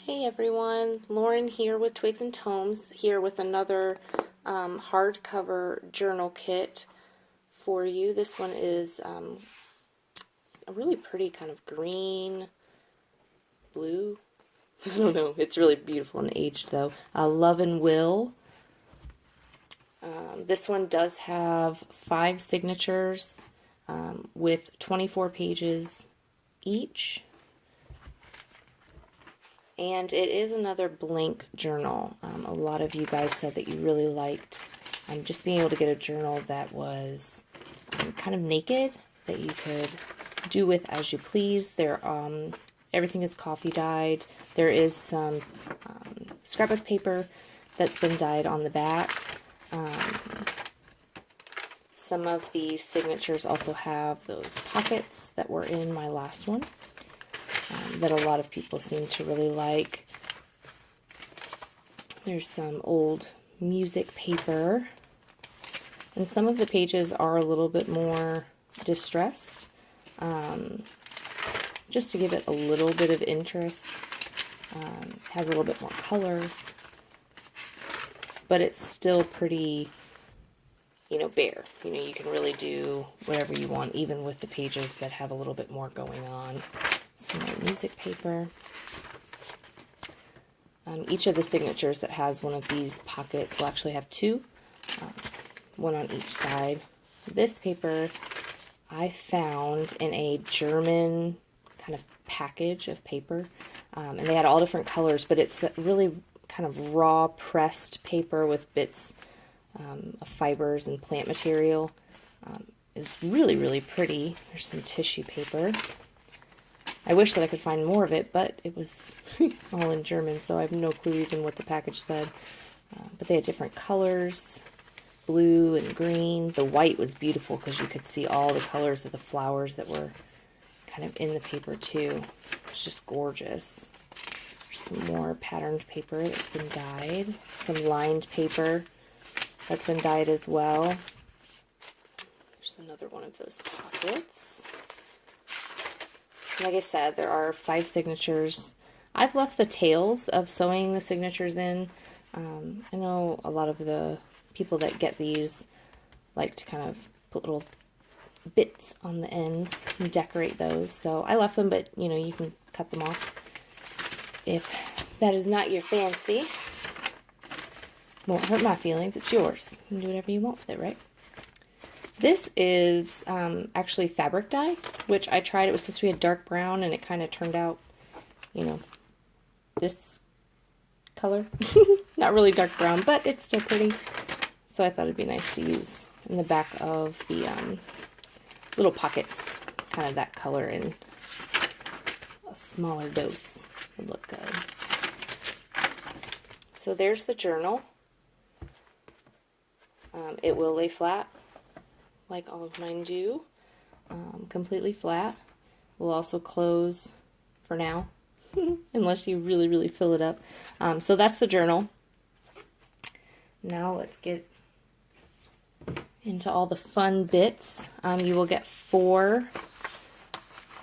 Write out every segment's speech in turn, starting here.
Hey everyone, Lauren here with Twigs and Tomes, here with another hardcover journal kit for you. This one is a really pretty kind of green, blue. I don't know, it's really beautiful and aged though. Love and Will. This one does have 5 signatures with 24 pages each. And it is another blank journal. A lot of you guys said that you really liked just being able to get a journal that was kind of naked, that you could do with as you please. Everything is coffee dyed. There is some scrapbook paper that's been dyed on the back. Some of the signatures also have those pockets that were in my last one. That a lot of people seem to really like. There's some old music paper, and some of the pages are a little bit more distressed, just to give it a little bit of interest. Has a little bit more color, but it's still pretty, bare. You can really do whatever you want, even with the pages that have a little bit more going on. Some more music paper. Each of the signatures that has one of these pockets will actually have 2, one on each side. This paper I found in a German kind of package of paper, and they had all different colors, but it's that really kind of raw pressed paper with bits of fibers and plant material. It's really, really pretty. There's some tissue paper. I wish that I could find more of it, but it was all in German, so I have no clue even what the package said. But they had different colors, blue and green. The white was beautiful because you could see all the colors of the flowers that were kind of in the paper too. It's just gorgeous. There's some more patterned paper that's been dyed. Some lined paper that's been dyed as well. There's another one of those pockets. Like I said, there are 5 signatures. I've left the tails of sewing the signatures in. I know a lot of the people that get these like to kind of put little bits on the ends and decorate those. So I left them, but you can cut them off if that is not your fancy. Won't hurt my feelings. It's yours. You can do whatever you want with it, right? This is actually fabric dye, which I tried. It was supposed to be a dark brown, and it kind of turned out, this color. Not really dark brown, but it's still pretty. So I thought it'd be nice to use in the back of the little pockets, kind of that color in a smaller dose would look good. So there's the journal. It will lay flat, like all of mine do, completely flat. Will also close for now, unless you really, really fill it up. So that's the journal. Now let's get into all the fun bits. You will get 4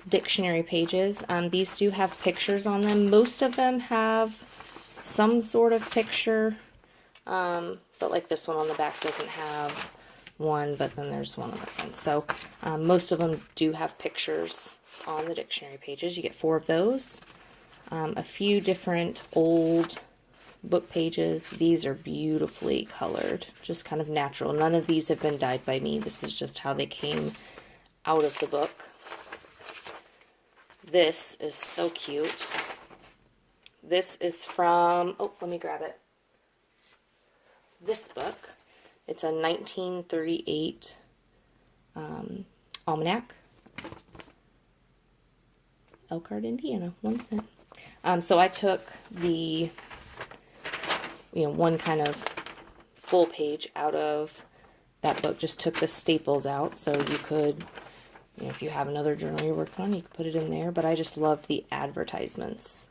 dictionary pages. These do have pictures on them. Most of them have some sort of picture, but like this one on the back doesn't have one, but then there's one on the front. So most of them do have pictures on the dictionary pages. You get 4 of those. A few different old book pages. These are beautifully colored, just kind of natural. None of these have been dyed by me. This is just how they came out of the book. This is so cute. This is from, let me grab it. This book. It's a 1938 almanac. Elkhart, Indiana, 1 cent. So I took the, one kind of full page out of that book, just took the staples out, so you could, if you have another journal you're working on, you could put it in there, but I just loved the advertisements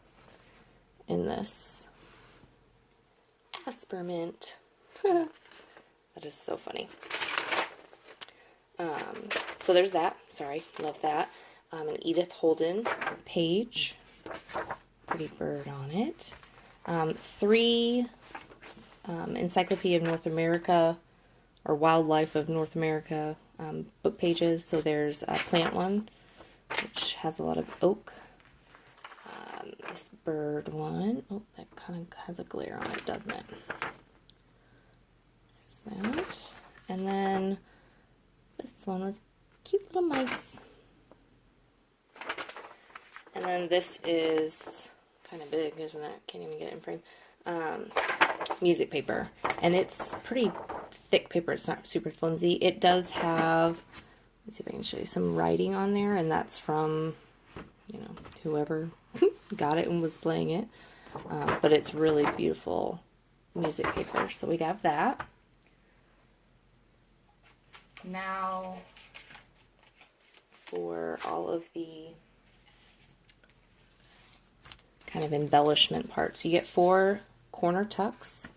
in this. Aspermint. That is so funny. So there's that. Sorry, love that. An Edith Holden page. pretty bird on it. 3 Encyclopedia of North America, or Wildlife of North America book pages. So there's a plant one, which has a lot of oak. This bird one, oh, that kind of has a glare on it, doesn't it? There's that. And then this one with cute little mice. And then this is kind of big, isn't it? Can't even get it in frame. Music paper. And it's pretty thick paper. It's not super flimsy. It does have, let me see if I can show you some writing on there. And that's from, you know, whoever got it and was playing it. But it's really beautiful music paper. So we have that. Now for all of the kind of embellishment parts. You get 4 corner tucks,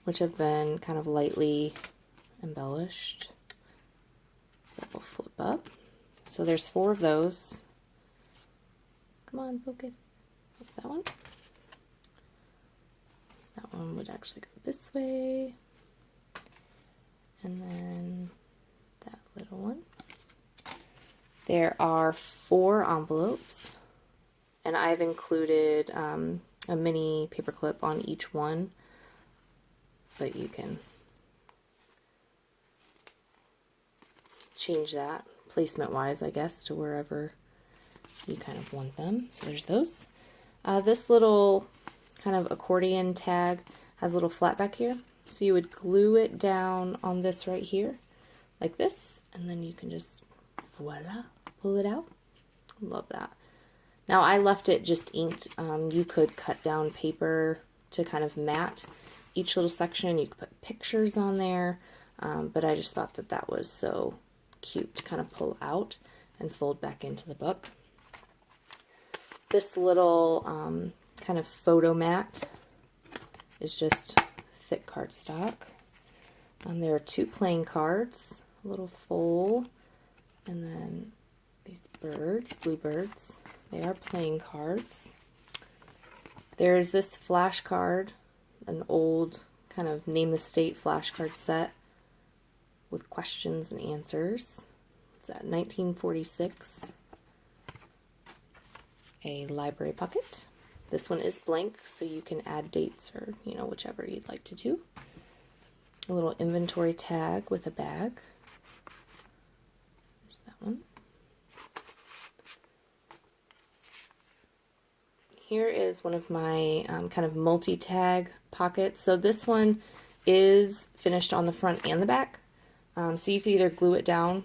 which have been kind of lightly embellished. That will flip up. So there's 4 of those. Come on, focus. What's that one? That one would actually go this way. And then that little one. There are 4 envelopes. And I've included a mini paperclip on each one, but you can change that placement-wise, I guess, to wherever you kind of want them. So there's those. This little kind of accordion tag has a little flat back here. So you would glue it down on this right here, like this, and then you can just, voila, pull it out. Love that. Now I left it just inked. You could cut down paper to kind of mat each little section. You could put pictures on there, but I just thought that that was so cute to kind of pull out and fold back into the book. This little kind of photo mat is just thick cardstock. There are 2 playing cards, a little foal, and then these birds, bluebirds. They are playing cards. There's this flashcard, an old kind of name the state flashcard set with questions and answers. It's at 1946. A library pocket. This one is blank, so you can add dates or, you know, whichever you'd like to do. A little inventory tag with a bag. There's that one. Here is one of my kind of multi-tag pockets. So this one is finished on the front and the back. So you could either glue it down,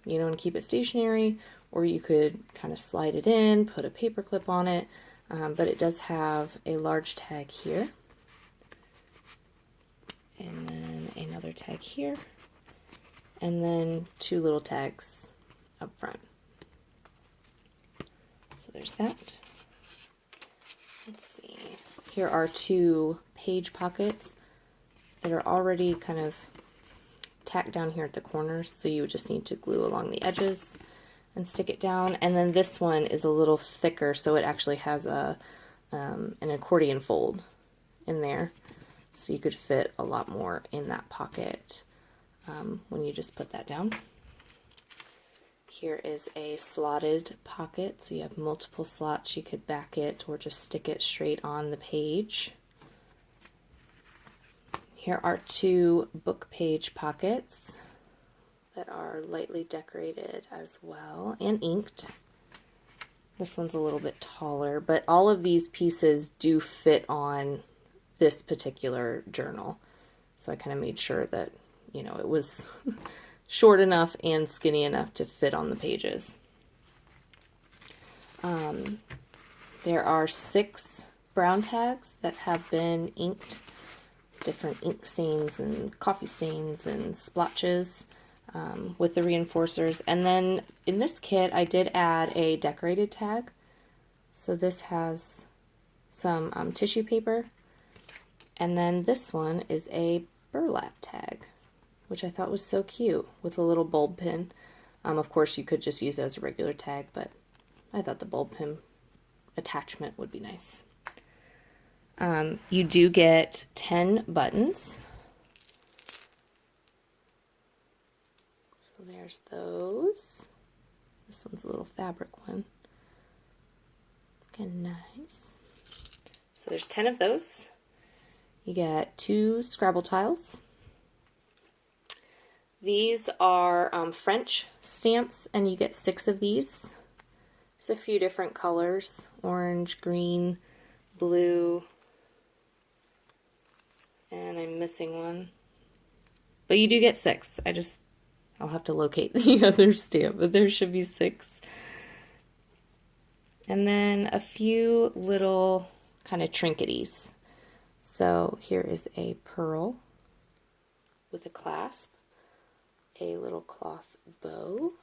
you know, and keep it stationary, or you could kind of slide it in, put a paper clip on it. But it does have a large tag here. And then another tag here. And then 2 little tags up front. So there's that. Let's see. Here are 2 page pockets that are already kind of tacked down here at the corners, so you would just need to glue along the edges and stick it down. And then this one is a little thicker, so it actually has a an accordion fold in there, so you could fit a lot more in that pocket when you just put that down. Here is a slotted pocket, so you have multiple slots. You could back it or just stick it straight on the page. Here are 2 book page pockets that are lightly decorated as well and inked. This one's a little bit taller, but all of these pieces do fit on this particular journal. So I kind of made sure that, you know, it was short enough and skinny enough to fit on the pages. There are 6 brown tags that have been inked, different ink stains and coffee stains and splotches with the reinforcers. And then in this kit I did add a decorated tag. So this has some tissue paper, and then this one is a burlap tag, which I thought was so cute with a little bulb pin. Of course you could just use it as a regular tag, but I thought the bulb pin attachment would be nice. You do get 10 buttons. So there's those. This one's a little fabric one. It's kind of nice. So there's 10 of those. You get 2 Scrabble tiles. These are French stamps, and you get 6 of these. There's a few different colors: orange, green, blue, and I'm missing one. But you do get 6. I'll have to locate the other stamp, but there should be 6. And then a few little kind of trinketies. So here is a pearl with a clasp, a little cloth bow.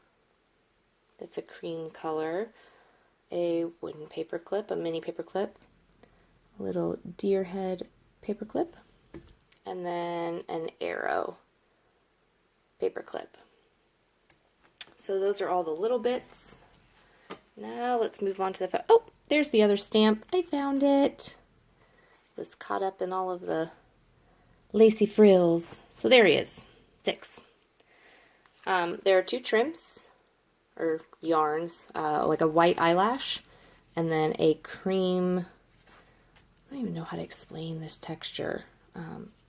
It's a cream color, a wooden paper clip, a mini paper clip, a little deer head paper clip, and then an arrow paper clip. So those are all the little bits. Now let's move on to the, oh, there's the other stamp. I found it. It was caught up in all of the lacy frills. So there he is, 6. There are 2 trims, or yarns, like a white eyelash, and then a cream, I don't even know how to explain this texture,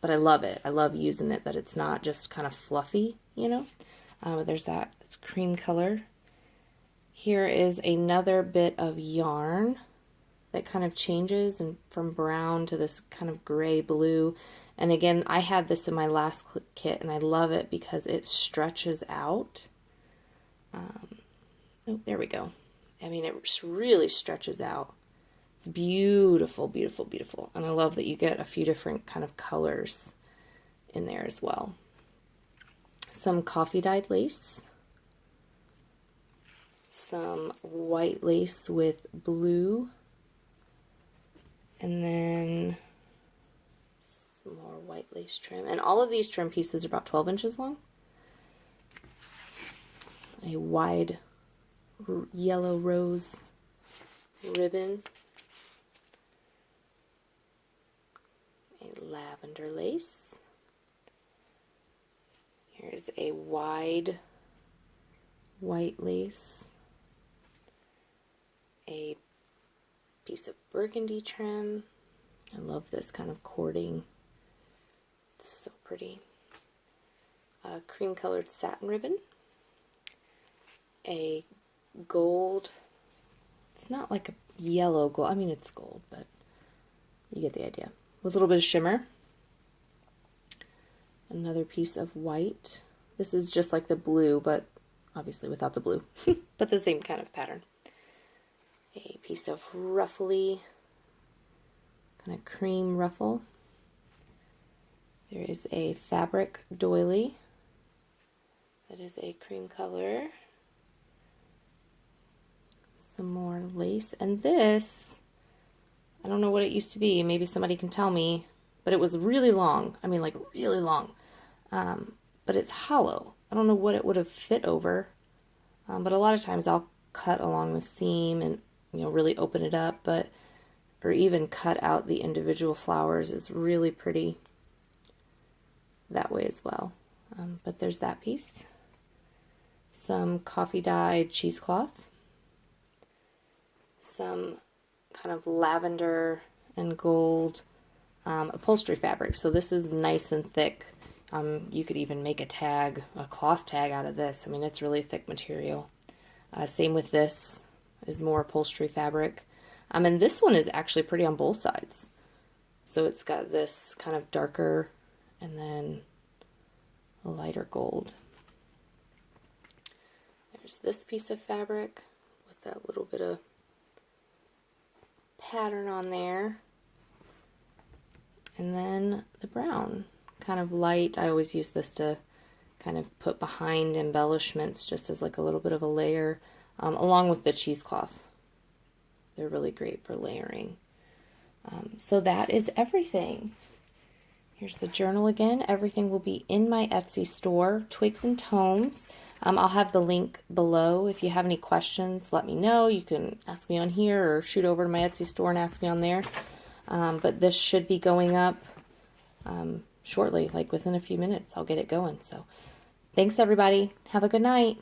but I love it. I love using it, that it's not just kind of fluffy, you know. There's that, it's cream color. Here is another bit of yarn that kind of changes and from brown to this kind of gray blue. And again, I had this in my last kit, and I love it because it stretches out. Oh, there we go. I mean, it really stretches out. It's beautiful, beautiful, beautiful. And I love that you get a few different kind of colors in there as well. Some coffee dyed lace. Some white lace with blue. And then some more white lace trim. And all of these trim pieces are about 12 inches long. A wide yellow rose ribbon. A lavender lace. Here's a wide white lace. A piece of burgundy trim. I love this kind of cording. It's so pretty. A cream colored satin ribbon. A gold, it's not like a yellow gold, I mean it's gold, but you get the idea. With a little bit of shimmer. Another piece of white. This is just like the blue, but obviously without the blue, but the same kind of pattern. A piece of ruffly, kind of cream ruffle. There is a fabric doily. That is a cream color. Some more lace. And this, I don't know what it used to be. Maybe somebody can tell me. But it was really long. I mean, like really long. But it's hollow. I don't know what it would have fit over. But a lot of times I'll cut along the seam and, you know, really open it up. But, or even cut out the individual flowers is really pretty that way as well. But there's that piece. Some coffee dyed cheesecloth. Some kind of lavender and gold upholstery fabric. So this is nice and thick. You could even make a tag, a cloth tag out of this. I mean, it's really thick material. Same with this, is more upholstery fabric. And this one is actually pretty on both sides. So it's got this kind of darker and then a lighter gold. There's this piece of fabric with that little bit of pattern on there. And then the brown, kind of light. I always use this to kind of put behind embellishments just as like a little bit of a layer, along with the cheesecloth. They're really great for layering. So that is everything. Here's the journal again. Everything will be in my Etsy store, Twigs and Tomes. I'll have the link below. If you have any questions, let me know. You can ask me on here or shoot over to my Etsy store and ask me on there. But this should be going up shortly, like within a few minutes. I'll get it going. So thanks, everybody. Have a good night.